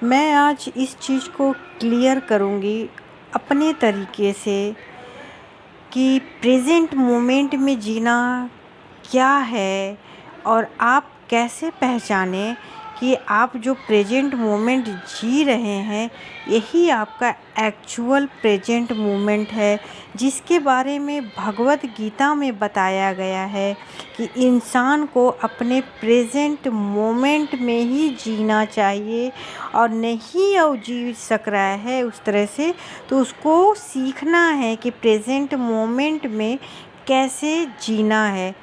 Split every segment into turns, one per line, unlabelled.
मैं आज इस चीज़ को क्लियर करूँगी अपने तरीके से कि प्रेज़ेंट मोमेंट में जीना क्या है और आप कैसे पहचानें कि आप जो प्रेज़ेंट मोमेंट जी रहे हैं यही आपका एक्चुअल प्रेज़ेंट मोमेंट है, जिसके बारे में भगवत गीता में बताया गया है कि इंसान को अपने प्रेज़ेंट मोमेंट में ही जीना चाहिए और नहीं वो जी सक रहा है उस तरह से, तो उसको सीखना है कि प्रेज़ेंट मोमेंट में कैसे जीना है।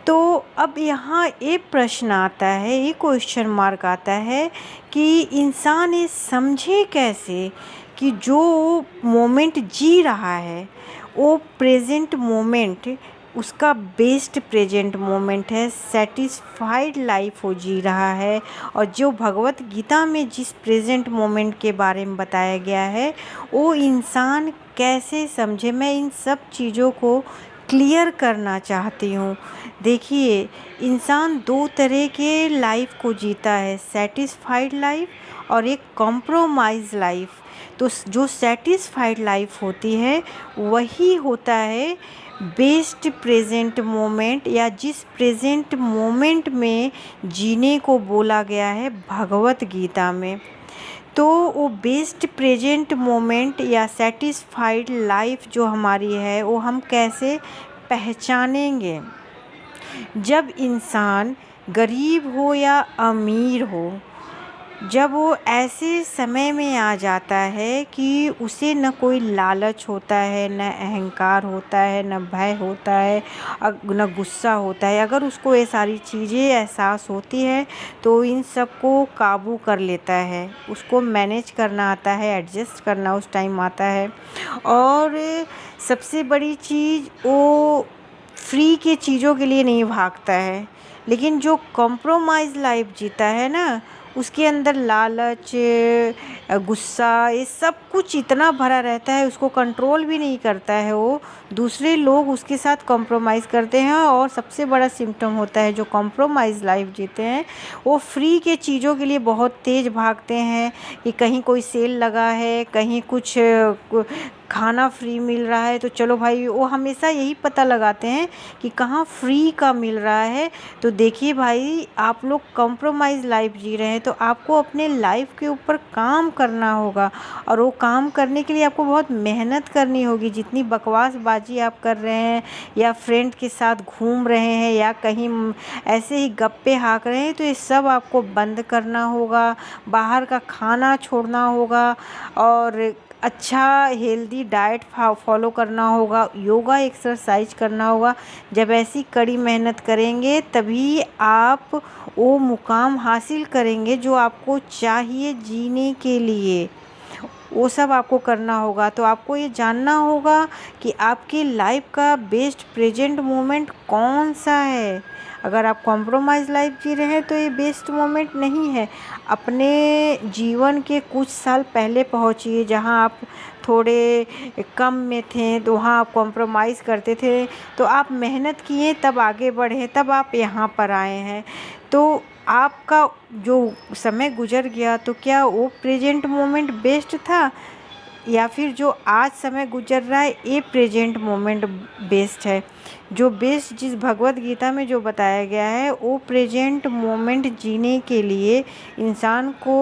तो अब यहाँ एक प्रश्न आता है, एक क्वेश्चन मार्क आता है कि इंसान ये समझे कैसे कि जो मोमेंट जी रहा है वो प्रेज़ेंट मोमेंट उसका बेस्ट प्रेज़ेंट मोमेंट है, सैटिस्फाइड लाइफ वो जी रहा है। और जो भगवत गीता में जिस प्रेज़ेंट मोमेंट के बारे में बताया गया है वो इंसान कैसे समझे, मैं इन सब चीज़ों को क्लियर करना चाहती हूँ। देखिए, इंसान दो तरह के लाइफ को जीता है, सैटिस्फाइड लाइफ और एक कॉम्प्रोमाइज़ लाइफ। तो जो सैटिस्फाइड लाइफ होती है वही होता है बेस्ट प्रेज़ेंट मोमेंट, या जिस प्रेज़ेंट मोमेंट में जीने को बोला गया है भगवत गीता में। तो वो बेस्ट प्रेज़ेंट मोमेंट या सैटिस्फाइड लाइफ जो हमारी है वो हम कैसे पहचानेंगे? जब इंसान गरीब हो या अमीर हो, जब वो ऐसे समय में आ जाता है कि उसे न कोई लालच होता है, न अहंकार होता है, न भय होता है, न गुस्सा होता है। अगर उसको ये सारी चीज़ें एहसास होती है तो इन सब को काबू कर लेता है, उसको मैनेज करना आता है, एडजस्ट करना उस टाइम आता है। और सबसे बड़ी चीज़, वो फ्री के चीज़ों के लिए नहीं भागता है। लेकिन जो कॉम्प्रोमाइज़ लाइफ जीता है ना, उसके अंदर लालच, गुस्सा, ये सब कुछ इतना भरा रहता है, उसको कंट्रोल भी नहीं करता है वो। दूसरे लोग उसके साथ कॉम्प्रोमाइज़ करते हैं और सबसे बड़ा सिम्पटम होता है जो कॉम्प्रोमाइज़ लाइफ जीते हैं वो फ्री के चीज़ों के लिए बहुत तेज़ भागते हैं कि कहीं कोई सेल लगा है, कहीं कुछ खाना फ्री मिल रहा है तो चलो भाई, वो हमेशा यही पता लगाते हैं कि कहाँ फ्री का मिल रहा है। तो देखिए भाई, आप लोग कॉम्प्रोमाइज़ लाइफ जी रहे हैं तो आपको अपने लाइफ के ऊपर काम करना होगा, और वो काम करने के लिए आपको बहुत मेहनत करनी होगी। जितनी बकवासबाजी आप कर रहे हैं या फ्रेंड के साथ घूम रहे हैं या कहीं ऐसे ही गप्पे हाँक रहे हैं, तो ये सब आपको बंद करना होगा, बाहर का खाना छोड़ना होगा और अच्छा हेल्दी डाइट फॉलो करना होगा, योगा एक्सरसाइज करना होगा। जब ऐसी कड़ी मेहनत करेंगे तभी आप वो मुकाम हासिल करेंगे जो आपको चाहिए जीने के लिए। वो सब आपको करना होगा। तो आपको ये जानना होगा कि आपकी लाइफ का बेस्ट प्रेजेंट मोमेंट कौन सा है। अगर आप कॉम्प्रोमाइज़ लाइफ जी रहे हैं तो ये बेस्ट मोमेंट नहीं है। अपने जीवन के कुछ साल पहले पहुंचिए, जहां आप थोड़े कम में थे तो वहाँ आप कॉम्प्रोमाइज़ करते थे, तो आप मेहनत किए तब आगे बढ़े, तब आप यहाँ पर आए हैं। तो आपका जो समय गुजर गया तो क्या वो प्रेजेंट मोमेंट बेस्ट था, या फिर जो आज समय गुजर रहा है ये प्रेजेंट मोमेंट बेस्ट है? जो बेस्ट जिस भगवत गीता में जो बताया गया है वो प्रेजेंट मोमेंट जीने के लिए इंसान को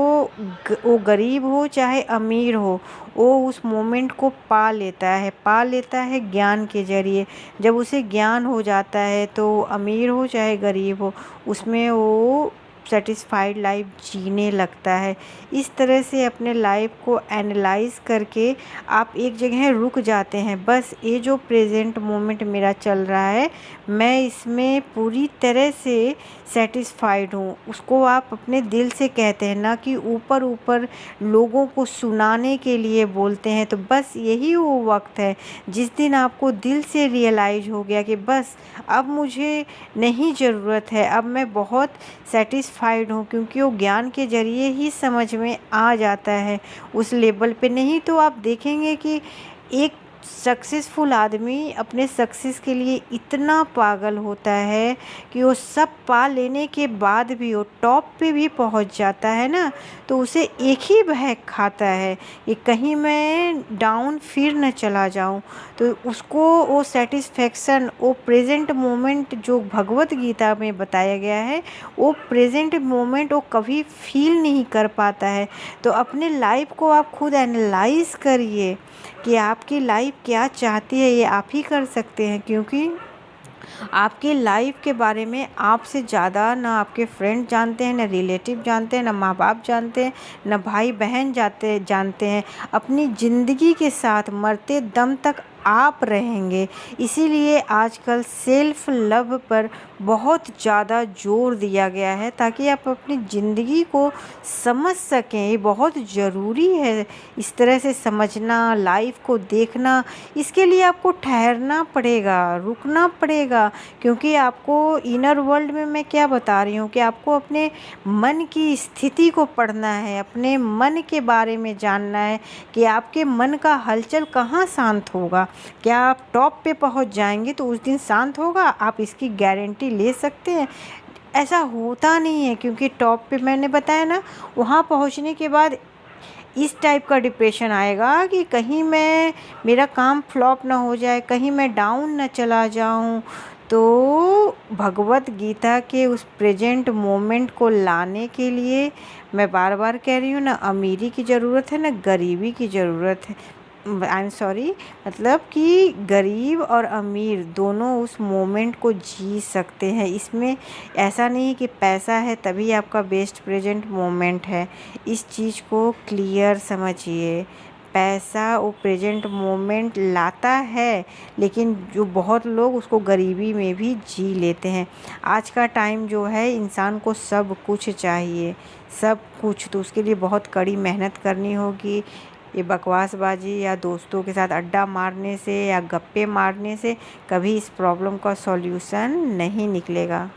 वो गरीब हो चाहे अमीर हो, वो उस मोमेंट को पा लेता है ज्ञान के ज़रिए। जब उसे ज्ञान हो जाता है तो अमीर हो चाहे गरीब हो, उसमें वो सेटिस्फाइड लाइफ जीने लगता है। इस तरह से अपने लाइफ को एनालाइज करके आप एक जगह रुक जाते हैं, बस ये जो प्रेजेंट मोमेंट मेरा चल रहा है मैं इसमें पूरी तरह से सेटिस्फाइड हूँ। उसको आप अपने दिल से कहते हैं, ना कि ऊपर ऊपर लोगों को सुनाने के लिए बोलते हैं। तो बस यही वो वक्त है जिस दिन आपको दिल से रियलाइज हो गया कि बस अब मुझे नहीं ज़रूरत है, अब मैं बहुत सेटिस्फाइड हूँ, क्योंकि वो ज्ञान के ज़रिए ही समझ में आ जाता है उस लेवल पे। नहीं तो आप देखेंगे कि एक सक्सेसफुल आदमी अपने सक्सेस के लिए इतना पागल होता है कि वो सब पा लेने के बाद भी वो टॉप पे भी पहुंच जाता है ना, तो उसे एक ही बहक खाता है कि कहीं मैं डाउन फिर न चला जाऊं। तो उसको वो सेटिस्फेक्शन, वो प्रेजेंट मोमेंट जो भगवत गीता में बताया गया है, वो प्रेजेंट मोमेंट वो कभी फील नहीं कर पाता है। तो अपने लाइफ को आप खुद एनालाइज करिए कि आपकी लाइफ क्या चाहती है, ये आप ही कर सकते हैं, क्योंकि आपकी लाइफ के बारे में आपसे ज़्यादा ना आपके फ्रेंड जानते हैं, ना रिलेटिव जानते हैं, ना माँ बाप जानते हैं, ना भाई बहन जानते हैं। अपनी ज़िंदगी के साथ मरते दम तक आप रहेंगे। इसीलिए आजकल सेल्फ लव पर बहुत ज़्यादा जोर दिया गया है, ताकि आप अपनी ज़िंदगी को समझ सकें। ये बहुत ज़रूरी है इस तरह से समझना, लाइफ को देखना। इसके लिए आपको ठहरना पड़ेगा, रुकना पड़ेगा, क्योंकि आपको इनर वर्ल्ड में मैं क्या बता रही हूँ कि आपको अपने मन की स्थिति को पढ़ना है, अपने मन के बारे में जानना है कि आपके मन का हलचल कहाँ शांत होगा। क्या आप टॉप पे पहुँच जाएंगे तो उस दिन शांत होगा, आप इसकी गारंटी ले सकते हैं। ऐसा होता नहीं है, क्योंकि टॉप पे मैंने बताया ना, वहाँ पहुँचने के बाद इस टाइप का डिप्रेशन आएगा कि कहीं मेरा काम फ्लॉप ना हो जाए, कहीं मैं डाउन ना चला जाऊं। तो भगवत गीता के उस प्रेजेंट मोमेंट को लाने के लिए मैं बार बार कह रही हूँ, ना अमीरी की ज़रूरत है ना गरीबी की ज़रूरत है। आई एम सॉरी, मतलब कि गरीब और अमीर दोनों उस मोमेंट को जी सकते हैं। इसमें ऐसा नहीं कि पैसा है तभी आपका बेस्ट प्रेजेंट मोमेंट है। इस चीज़ को क्लियर समझिए। पैसा वो प्रेजेंट मोमेंट लाता है, लेकिन जो बहुत लोग उसको गरीबी में भी जी लेते हैं। आज का टाइम जो है, इंसान को सब कुछ चाहिए, सब कुछ। तो उसके लिए बहुत कड़ी मेहनत करनी होगी। ये बकवासबाजी या दोस्तों के साथ अड्डा मारने से या गप्पे मारने से कभी इस प्रॉब्लम का सॉल्यूशन नहीं निकलेगा।